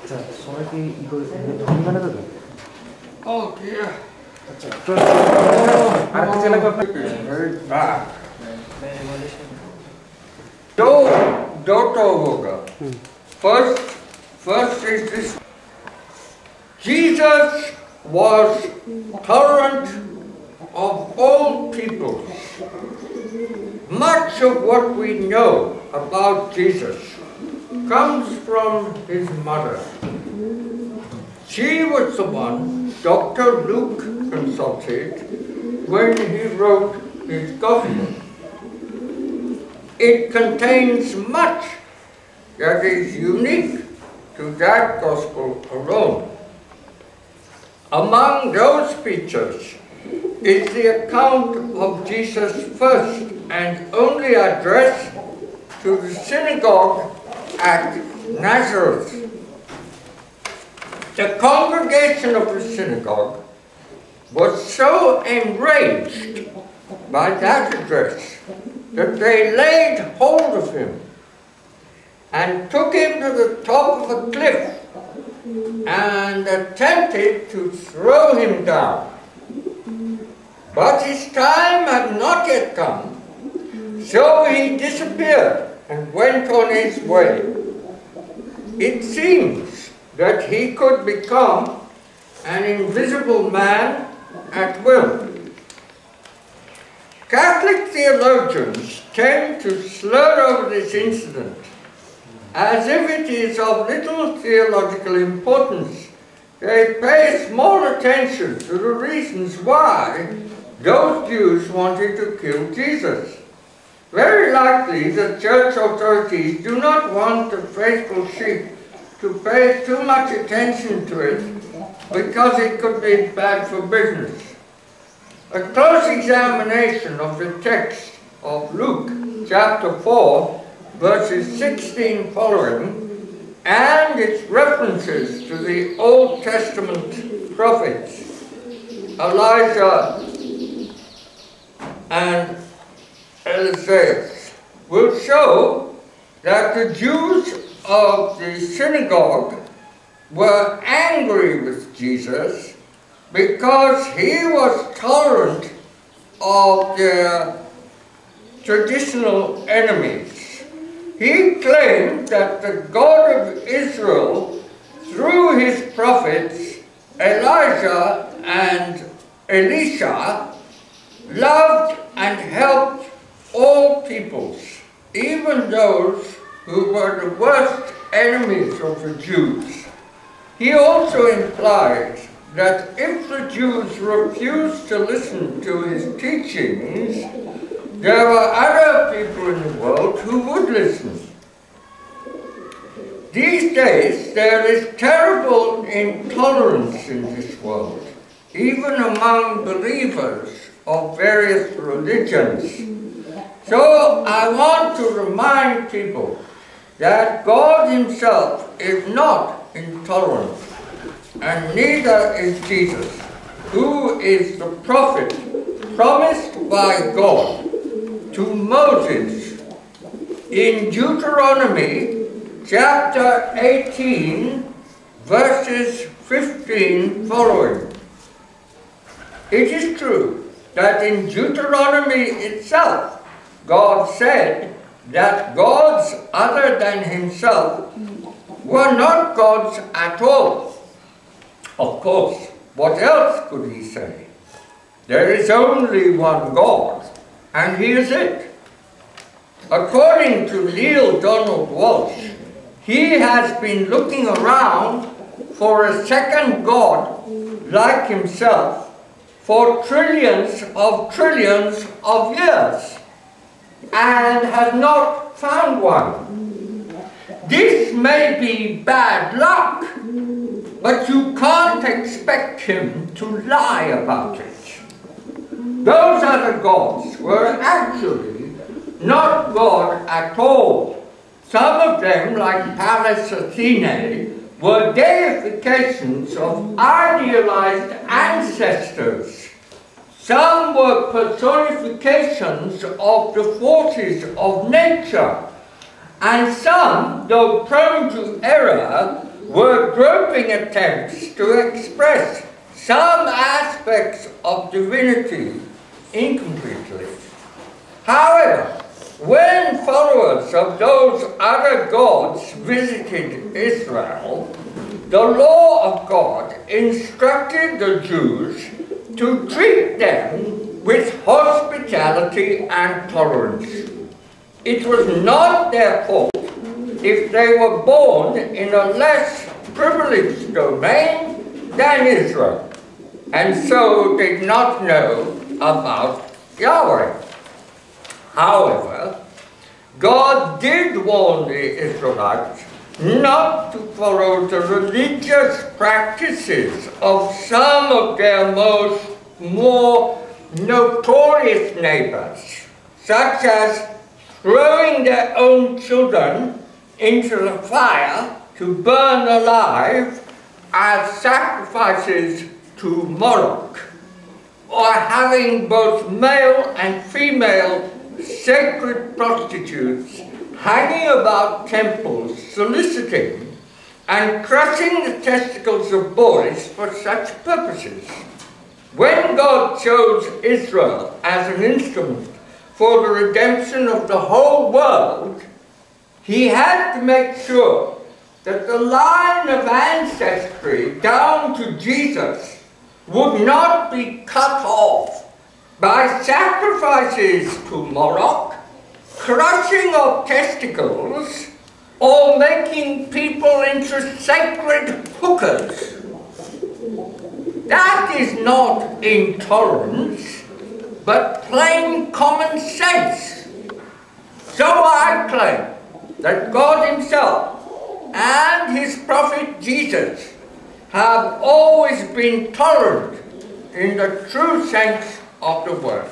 자, 소나기 이거 한번해도 돼. dear. Very bad. Don't over. First is this. Jesus was tolerant of all people. Much of what we know about Jesus comes from his mother. She was the one Dr. Luke consulted when he wrote his Gospel. It contains much that is unique to that Gospel alone. Among those features is the account of Jesus' first and only address to the synagogue at Nazareth. The congregation of the synagogue was so enraged by that address that they laid hold of him and took him to the top of a cliff and attempted to throw him down. But his time had not yet come, so he disappeared and went on his way. It seems that he could become an invisible man at will. Catholic theologians tend to slur over this incident as if it is of little theological importance. They pay small attention to the reasons why those Jews wanted to kill Jesus. Very likely the church authorities do not want the faithful sheep to pay too much attention to it because it could be bad for business. A close examination of the text of Luke chapter 4 verses 16 following and its references to the Old Testament prophets, Elijah and Isaiah, will show that the Jews of the synagogue were angry with Jesus because he was tolerant of their traditional enemies. He claimed that the God of Israel, through his prophets Elijah and Elisha, loved and helped all peoples, even those who were the worst enemies of the Jews. He also implied that if the Jews refused to listen to his teachings, there were other people in the world who would listen. These days, there is terrible intolerance in this world, even among believers of various religions. So I want to remind people that God himself is not intolerant, and neither is Jesus, who is the prophet promised by God to Moses in Deuteronomy chapter 18 verses 15 following. It is true that in Deuteronomy itself God said that gods other than himself were not gods at all. Of course, what else could he say? There is only one God, and he is it. According to Neil Donald Walsh, he has been looking around for a second God like himself for trillions of years and has not found one. This may be bad luck, but you can't expect him to lie about it. Those other gods were actually not God at all. Some of them, like Pallas Athene, were deifications of idealized ancestors. Some were personifications of the forces of nature, and some, though prone to error, were groping attempts to express some aspects of divinity incompletely. However, when followers of those other gods visited Israel, the law of God instructed the Jews to treat them with hospitality and tolerance. It was not their fault if they were born in a less privileged domain than Israel, and so did not know about Yahweh. However, God did warn the Israelites not to follow the religious practices of some of their more notorious neighbors, such as throwing their own children into the fire to burn alive as sacrifices to Moloch, or having both male and female sacred prostitutes hanging about temples soliciting and crushing the testicles of boys for such purposes. When God chose Israel as an instrument for the redemption of the whole world, he had to make sure that the line of ancestry down to Jesus would not be cut off by sacrifices to Moloch, crushing of testicles, or making people into sacred hookers. That is not intolerance, but plain common sense. So I claim that God himself and his prophet Jesus have always been tolerant in the true sense of the word.